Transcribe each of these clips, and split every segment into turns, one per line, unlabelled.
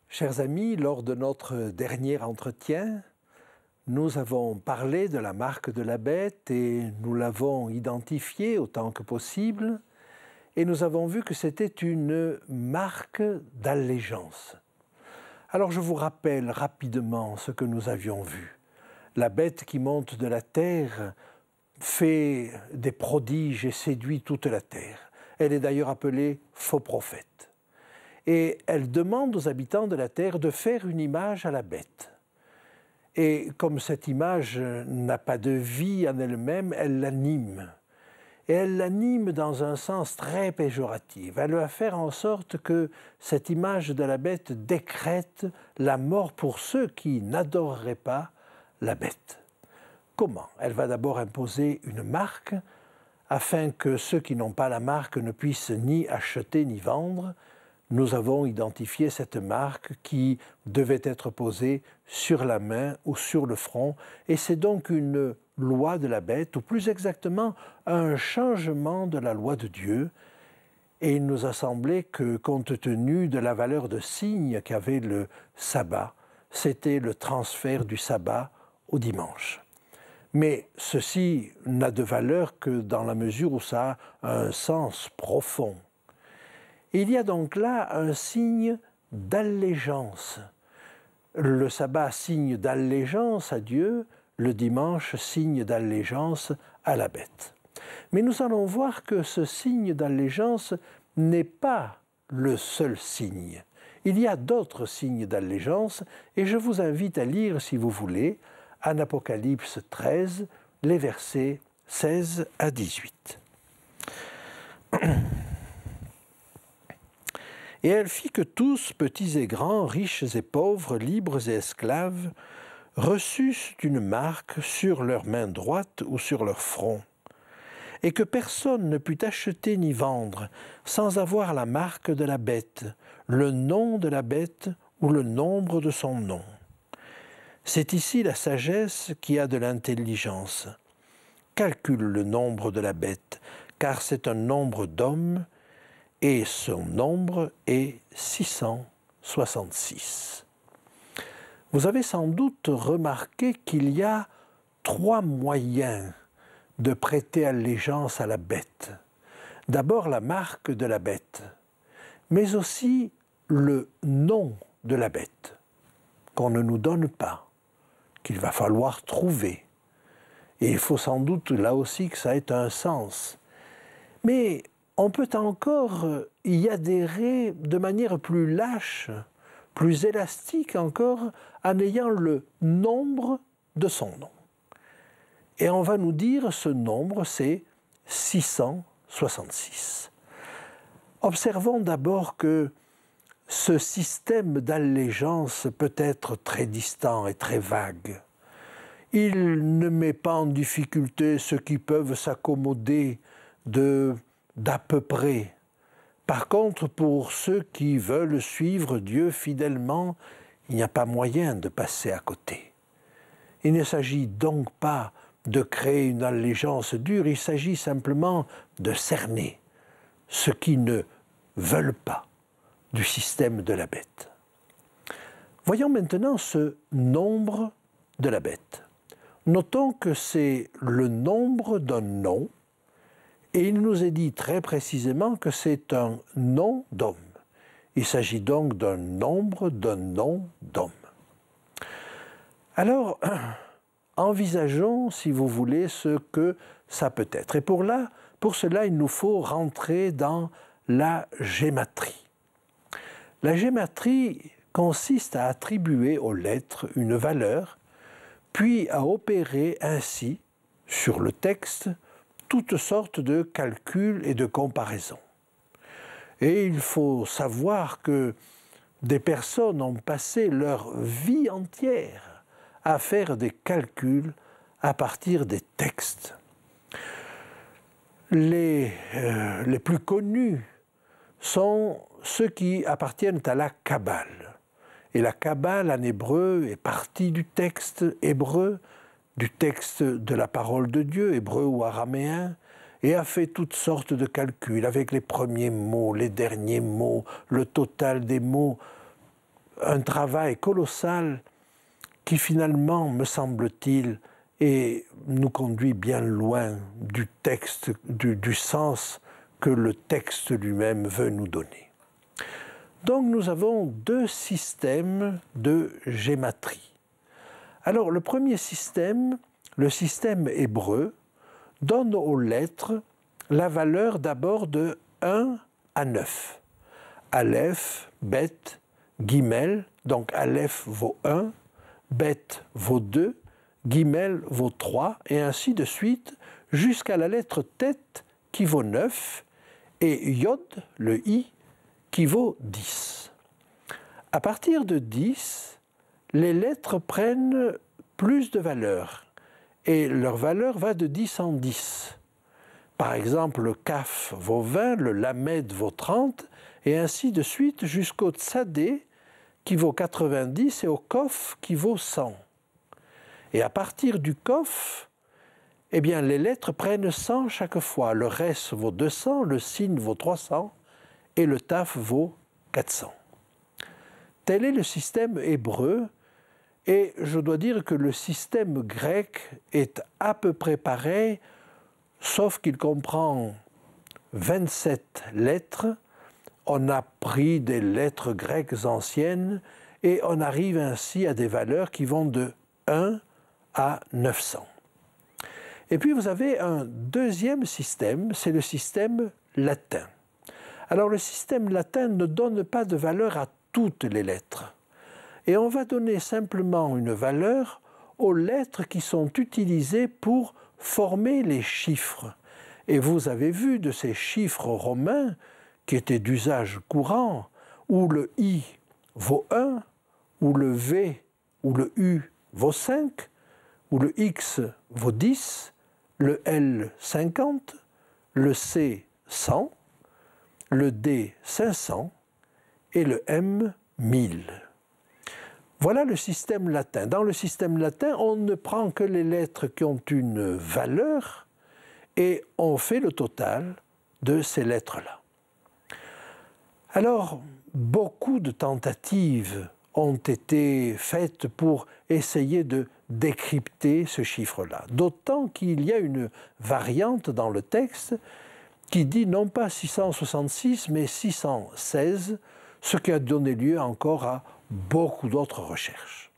Chers amis, lors de notre dernier entretien, nous avons parlé de la marque de la bête et nous l'avons identifiée autant que possible et nous avons vu que c'était une marque d'allégeance. Alors je vous rappelle rapidement ce que nous avions vu. La bête qui monte de la terre fait des prodiges et séduit toute la terre. Elle est d'ailleurs appelée faux prophète. Et elle demande aux habitants de la terre de faire une image à la bête. Et comme cette image n'a pas de vie en elle-même, elle l'anime. Et elle l'anime dans un sens très péjoratif. Elle va faire en sorte que cette image de la bête décrète la mort pour ceux qui n'adoreraient pas la bête. Comment? Elle va d'abord imposer une marque afin que ceux qui n'ont pas la marque ne puissent ni acheter ni vendre. Nous avons identifié cette marque qui devait être posée sur la main ou sur le front, et c'est donc une loi de la bête, ou plus exactement un changement de la loi de Dieu. Et il nous a semblé que, compte tenu de la valeur de signe qu'avait le sabbat, c'était le transfert du sabbat au dimanche. Mais ceci n'a de valeur que dans la mesure où ça a un sens profond. Il y a donc là un signe d'allégeance. Le sabbat, signe d'allégeance à Dieu, le dimanche, signe d'allégeance à la bête. Mais nous allons voir que ce signe d'allégeance n'est pas le seul signe. Il y a d'autres signes d'allégeance et je vous invite à lire, si vous voulez, en Apocalypse 13, les versets 16 à 18. Et elle fit que tous, petits et grands, riches et pauvres, libres et esclaves, reçussent une marque sur leur main droite ou sur leur front, et que personne ne put acheter ni vendre sans avoir la marque de la bête, le nom de la bête ou le nombre de son nom. C'est ici la sagesse qui a de l'intelligence. Calcule le nombre de la bête, car c'est un nombre d'hommes, et son nombre est 666. Vous avez sans doute remarqué qu'il y a 3 moyens de prêter allégeance à la bête. D'abord la marque de la bête, mais aussi le nom de la bête, qu'on ne nous donne pas, qu'il va falloir trouver. Et il faut sans doute là aussi que ça ait un sens. Mais on peut encore y adhérer de manière plus lâche, plus élastique encore, en ayant le nombre de son nom. Et on va nous dire ce nombre, c'est 666. Observons d'abord que ce système d'allégeance peut être très distant et très vague. Il ne met pas en difficulté ceux qui peuvent s'accommoder d'à peu près. Par contre, pour ceux qui veulent suivre Dieu fidèlement, il n'y a pas moyen de passer à côté. Il ne s'agit donc pas de créer une allégeance dure, il s'agit simplement de cerner ceux qui ne veulent pas du système de la bête. Voyons maintenant ce nombre de la bête. Notons que c'est le nombre d'un nom, et il nous est dit très précisément que c'est un nom d'homme. Il s'agit donc d'un nombre d'un nom d'homme. Alors, envisageons, si vous voulez, ce que ça peut être. Et pour cela, il nous faut rentrer dans la gématrie. La gématrie consiste à attribuer aux lettres une valeur, puis à opérer ainsi, sur le texte, toutes sortes de calculs et de comparaisons. Et il faut savoir que des personnes ont passé leur vie entière à faire des calculs à partir des textes. Les plus connus sont ceux qui appartiennent à la Kabbale. Et la Kabbale en hébreu est partie du texte hébreu, du texte de la parole de Dieu, hébreu ou araméen, et a fait toutes sortes de calculs avec les premiers mots, les derniers mots, le total des mots. un travail colossal qui finalement, me semble-t-il, nous conduit bien loin du texte, du sens que le texte lui-même veut nous donner. Donc nous avons deux systèmes de gématrie. Alors le premier système, le système hébreu, donne aux lettres la valeur d'abord de 1 à 9. Aleph, Bet, Gimel, donc Aleph vaut 1, Bet vaut 2, Gimel vaut 3, et ainsi de suite, jusqu'à la lettre Tet qui vaut 9, et Yod, le I, qui vaut 10. À partir de 10, les lettres prennent plus de valeur, et leur valeur va de 10 en 10. Par exemple, le Kaf vaut 20, le Lamed vaut 30, et ainsi de suite jusqu'au Tzadé qui vaut 90 et au Kof qui vaut 100. Et à partir du Kof, eh bien, les lettres prennent 100 chaque fois. Le Res vaut 200, le Sin vaut 300 et le Taf vaut 400. Tel est le système hébreu, et je dois dire que le système grec est à peu près pareil, sauf qu'il comprend 27 lettres. On a pris des lettres grecques anciennes et on arrive ainsi à des valeurs qui vont de 1 à 900. Et puis vous avez un deuxième système, c'est le système latin. Alors le système latin ne donne pas de valeur à toutes les lettres. Et on va donner simplement une valeur aux lettres qui sont utilisées pour former les chiffres. Et vous avez vu de ces chiffres romains qui étaient d'usage courant, où le I vaut 1, où le V ou le U vaut 5, où le X vaut 10, le L 50, le C 100, le D 500 et le M 1000. Voilà le système latin. Dans le système latin, on ne prend que les lettres qui ont une valeur et on fait le total de ces lettres-là. Alors, beaucoup de tentatives ont été faites pour essayer de décrypter ce chiffre-là. D'autant qu'il y a une variante dans le texte qui dit non pas 666, mais 616, ce qui a donné lieu encore à beaucoup d'autres recherches.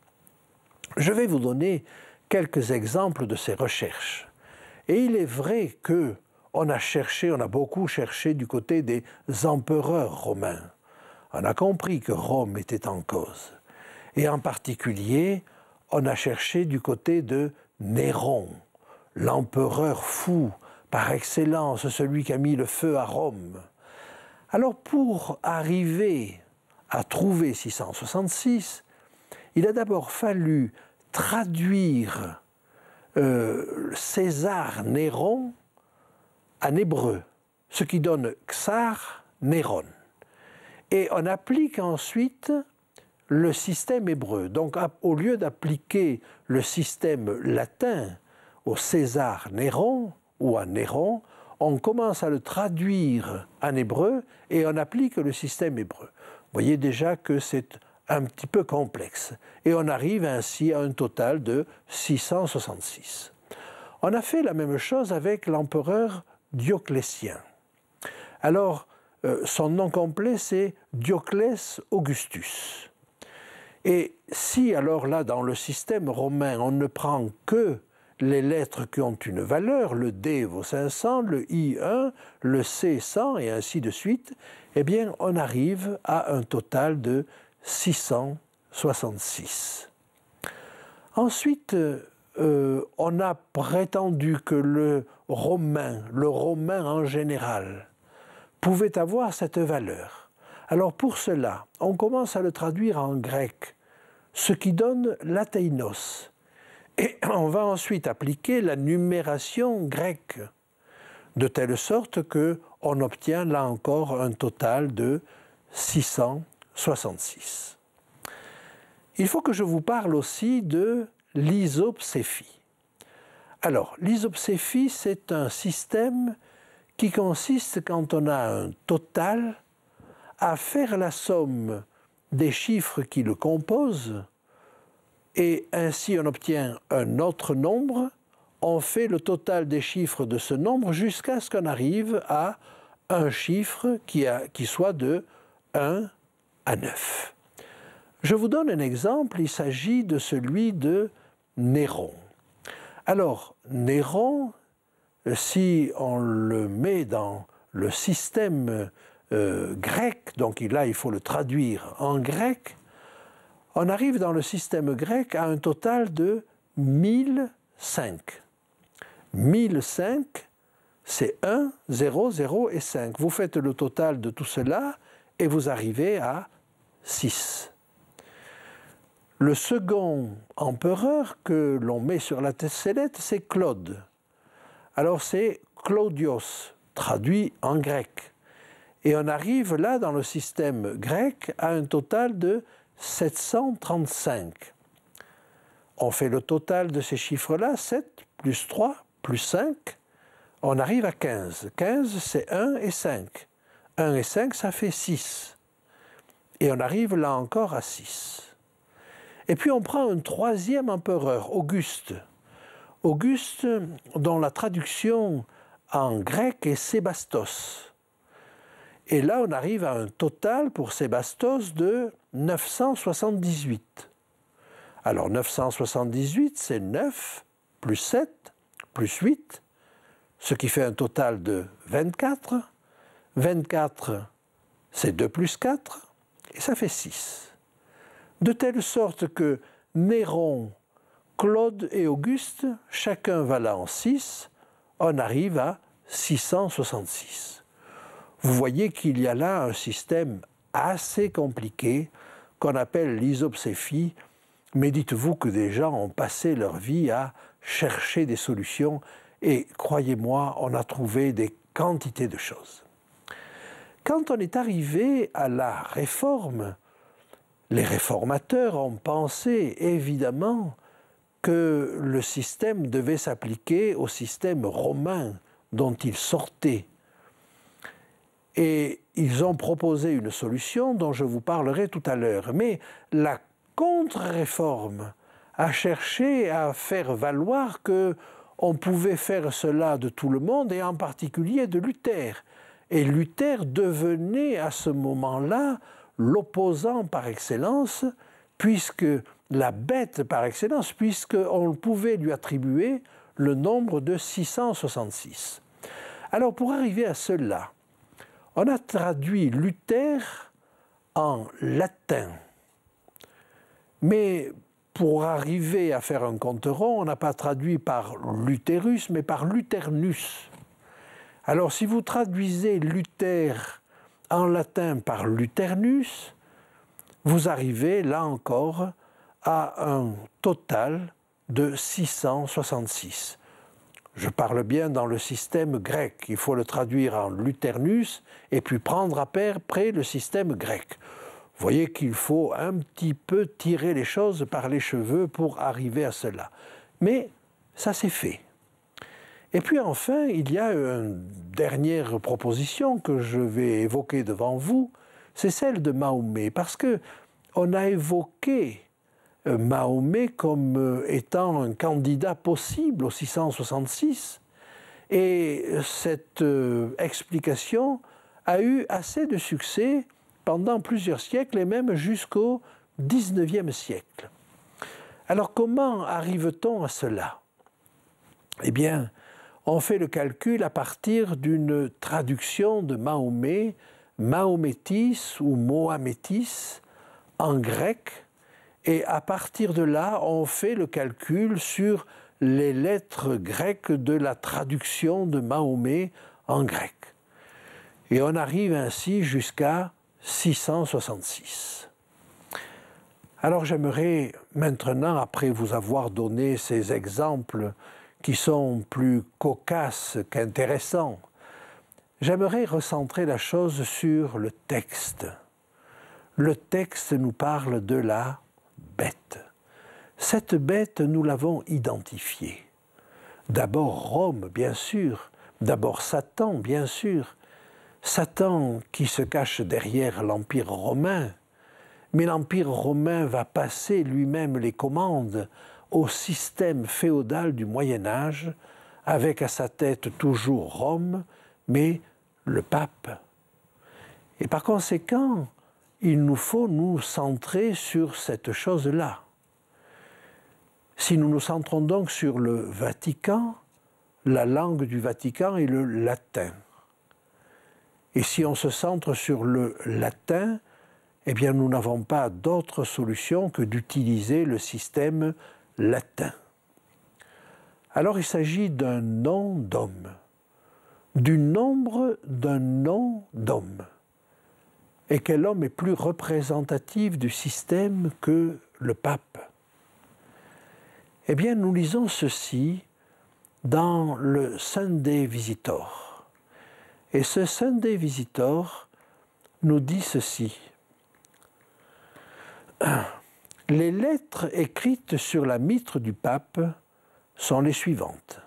Je vais vous donner quelques exemples de ces recherches. Et il est vrai qu'on a beaucoup cherché du côté des empereurs romains. On a compris que Rome était en cause. Et en particulier, on a cherché du côté de Néron, l'empereur fou, par excellence, celui qui a mis le feu à Rome. Alors pour arriver à trouver 666, il a d'abord fallu traduire César Néron en hébreu, ce qui donne Xar Néron. Et on applique ensuite le système hébreu. Donc au lieu d'appliquer le système latin au César Néron ou à Néron, on commence à le traduire en hébreu et on applique le système hébreu. Vous voyez déjà que c'est un petit peu complexe. Et on arrive ainsi à un total de 666. On a fait la même chose avec l'empereur Dioclétien. Alors, son nom complet, c'est Dioclès Augustus. Et si alors là, dans le système romain, on ne prend que les lettres qui ont une valeur, le D vaut 500, le I 1, le C 100 et ainsi de suite, eh bien on arrive à un total de 666. Ensuite, on a prétendu que le romain en général, pouvait avoir cette valeur. Alors pour cela, on commence à le traduire en grec, ce qui donne l'ateinos. Et on va ensuite appliquer la numération grecque, de telle sorte qu'on obtient là encore un total de 666. Il faut que je vous parle aussi de l'isopséphie. Alors, l'isopséphie, c'est un système qui consiste, quand on a un total, à faire la somme des chiffres qui le composent, et ainsi on obtient un autre nombre. On fait le total des chiffres de ce nombre jusqu'à ce qu'on arrive à un chiffre qui soit de 1 à 9. Je vous donne un exemple, il s'agit de celui de Néron. Alors, Néron, si on le met dans le système grec, donc là il faut le traduire en grec, on arrive dans le système grec à un total de 1005. 1005, c'est 1, 0, 0 et 5. Vous faites le total de tout cela et vous arrivez à 6. Le second empereur que l'on met sur la sellette, c'est Claude. Alors c'est Claudios, traduit en grec. Et on arrive là, dans le système grec, à un total de 735. On fait le total de ces chiffres-là, 7 plus 3 plus 5, on arrive à 15. 15, c'est 1 et 5. 1 et 5, ça fait 6. Et on arrive là encore à 6. Et puis on prend un troisième empereur, Auguste. Auguste, dont la traduction en grec est Sébastos. Et là, on arrive à un total pour Sébastos de 978. Alors 978, c'est 9 plus 7 plus 8, ce qui fait un total de 24. 24, c'est 2 plus 4, et ça fait 6. De telle sorte que Néron, Claude et Auguste, chacun valant 6, on arrive à 666. Vous voyez qu'il y a là un système assez compliqué qu'on appelle l'isopséphie, mais dites-vous que des gens ont passé leur vie à chercher des solutions et croyez-moi, on a trouvé des quantités de choses. Quand on est arrivé à la Réforme, les réformateurs ont pensé évidemment que le système devait s'appliquer au système romain dont ils sortaient. Et ils ont proposé une solution dont je vous parlerai tout à l'heure. Mais la contre-réforme a cherché à faire valoir qu'on pouvait faire cela de tout le monde et en particulier de Luther. Et Luther devenait à ce moment-là l'opposant par excellence, puisque la bête par excellence, puisqu'on pouvait lui attribuer le nombre de 666. Alors pour arriver à cela, on a traduit Luther en latin. Mais pour arriver à faire un compte rond, on n'a pas traduit par Lutherus, mais par Luternus. Alors si vous traduisez Luther en latin par Luternus, vous arrivez là encore à un total de 666. Je parle bien dans le système grec. Il faut le traduire en Luternus et puis prendre après le système grec. Vous voyez qu'il faut un petit peu tirer les choses par les cheveux pour arriver à cela. Mais ça s'est fait. Et puis enfin, il y a une dernière proposition que je vais évoquer devant vous, c'est celle de Mahomet, parce qu'on a évoqué Mahomet comme étant un candidat possible au 666, et cette explication a eu assez de succès pendant plusieurs siècles et même jusqu'au XIXe siècle. Alors comment arrive-t-on à cela? Eh bien, on fait le calcul à partir d'une traduction de Mahomet, Mahométis ou Mohamétis en grec, et à partir de là, on fait le calcul sur les lettres grecques de la traduction de Mahomet en grec. Et on arrive ainsi jusqu'à 666. Alors j'aimerais maintenant, après vous avoir donné ces exemples qui sont plus cocasses qu'intéressants, j'aimerais recentrer la chose sur le texte. Le texte nous parle de la bête. Cette bête, nous l'avons identifiée. D'abord Rome, bien sûr. D'abord Satan, bien sûr. Satan qui se cache derrière l'Empire romain, mais l'Empire romain va passer lui-même les commandes au système féodal du Moyen-Âge, avec à sa tête toujours Rome, mais le pape. Et par conséquent, il nous faut nous centrer sur cette chose-là. Si nous nous centrons donc sur le Vatican, la langue du Vatican est le latin. Et si on se centre sur le latin, eh bien nous n'avons pas d'autre solution que d'utiliser le système latin. Alors il s'agit d'un nom d'homme, du nombre d'un nom d'homme. Et quel homme est plus représentatif du système que le pape? Eh bien, nous lisons ceci dans le Sunday Visitor. Et ce Sunday Visitor nous dit ceci. Les lettres écrites sur la mitre du pape sont les suivantes.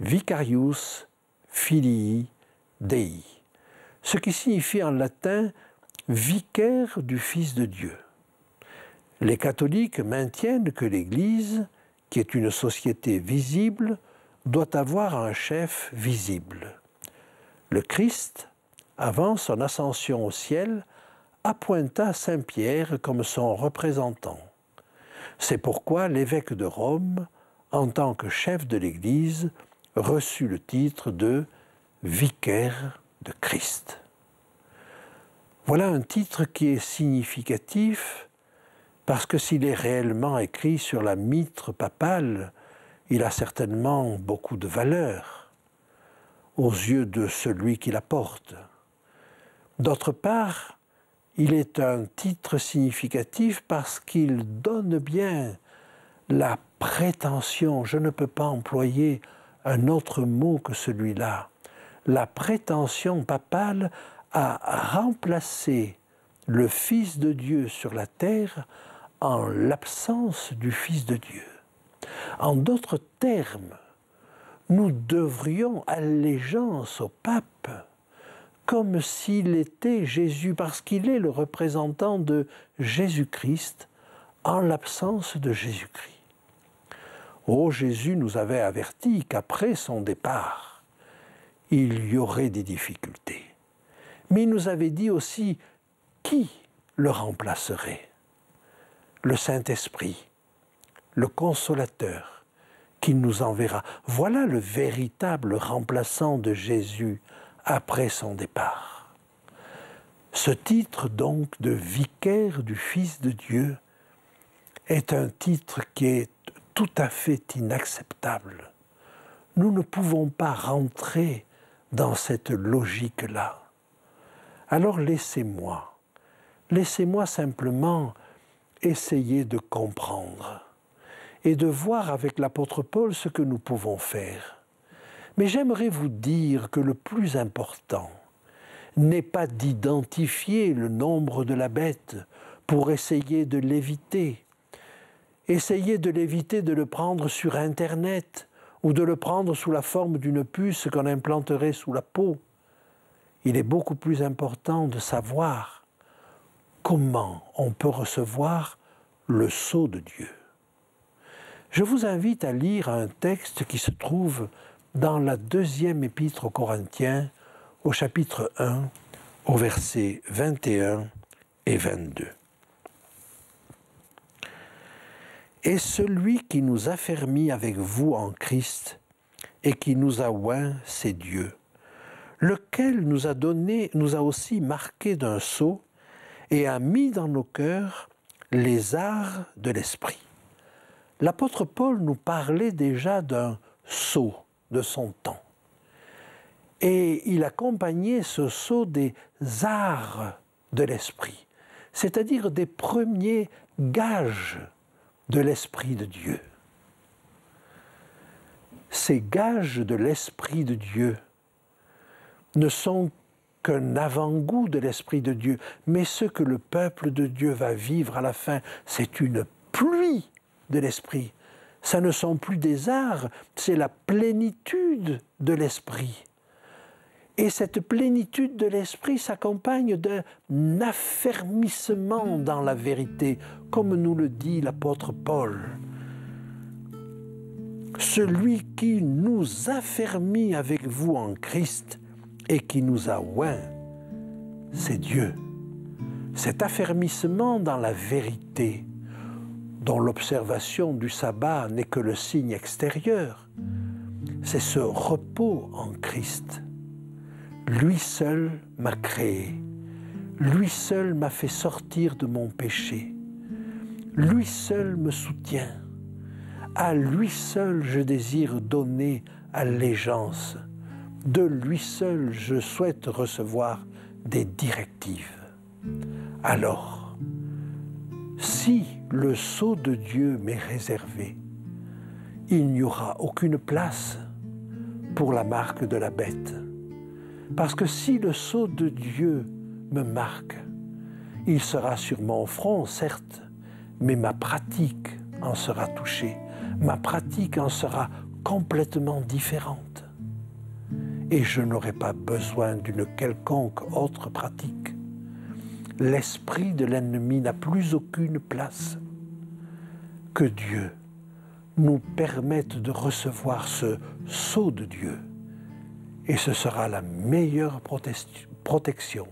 Vicarius Filii Dei, ce qui signifie en latin vicaire du Fils de Dieu. Les catholiques maintiennent que l'Église, qui est une société visible, doit avoir un chef visible. Le Christ, avant son ascension au ciel, appointa Saint Pierre comme son représentant. C'est pourquoi l'évêque de Rome, en tant que chef de l'Église, reçut le titre de vicaire de Christ. Voilà un titre qui est significatif parce que s'il est réellement écrit sur la mitre papale, il a certainement beaucoup de valeur aux yeux de celui qui la porte. D'autre part, il est un titre significatif parce qu'il donne bien la prétention, je ne peux pas employer un autre mot que celui-là, la prétention papale à remplacer le Fils de Dieu sur la terre en l'absence du Fils de Dieu. En d'autres termes, nous devrions allégeance au pape comme s'il était Jésus, parce qu'il est le représentant de Jésus-Christ en l'absence de Jésus-Christ. Oh, Jésus nous avait averti qu'après son départ, il y aurait des difficultés. Mais il nous avait dit aussi qui le remplacerait. Le Saint-Esprit, le Consolateur, qu'il nous enverra. Voilà le véritable remplaçant de Jésus après son départ. Ce titre donc de vicaire du Fils de Dieu est un titre qui est tout à fait inacceptable. Nous ne pouvons pas rentrer dans cette logique-là. Alors laissez-moi simplement essayer de comprendre et de voir avec l'apôtre Paul ce que nous pouvons faire. Mais j'aimerais vous dire que le plus important n'est pas d'identifier le nombre de la bête pour essayer de l'éviter. Essayez de l'éviter de le prendre sur Internet ou de le prendre sous la forme d'une puce qu'on implanterait sous la peau. Il est beaucoup plus important de savoir comment on peut recevoir le sceau de Dieu. Je vous invite à lire un texte qui se trouve dans la deuxième épître aux Corinthiens, au chapitre 1, au verset 21 et 22. Et celui qui nous affermit avec vous en Christ et qui nous a oints, c'est Dieu, lequel nous a aussi marqués d'un sceau et a mis dans nos cœurs les arts de l'esprit. L'apôtre Paul nous parlait déjà d'un sceau de son temps. Et il accompagnait ce sceau des arts de l'esprit, c'est-à-dire des premiers gages de l'Esprit de Dieu. Ces gages de l'Esprit de Dieu ne sont qu'un avant-goût de l'Esprit de Dieu, mais ce que le peuple de Dieu va vivre à la fin, c'est une pluie de l'Esprit. Ça ne sont plus des arts, c'est la plénitude de l'Esprit. Et cette plénitude de l'esprit s'accompagne d'un affermissement dans la vérité, comme nous le dit l'apôtre Paul. Celui qui nous affermit avec vous en Christ et qui nous a oints, c'est Dieu. Cet affermissement dans la vérité, dont l'observation du sabbat n'est que le signe extérieur, c'est ce repos en Christ. Lui seul m'a créé, lui seul m'a fait sortir de mon péché, lui seul me soutient, à lui seul je désire donner allégeance, de lui seul je souhaite recevoir des directives. Alors, si le sceau de Dieu m'est réservé, il n'y aura aucune place pour la marque de la bête. Parce que si le sceau de Dieu me marque, il sera sur mon front, certes, mais ma pratique en sera touchée. Ma pratique en sera complètement différente. Et je n'aurai pas besoin d'une quelconque autre pratique. L'esprit de l'ennemi n'a plus aucune place. Que Dieu nous permette de recevoir ce sceau de Dieu. Et ce sera la meilleure protection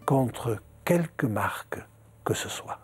contre quelque marque que ce soit.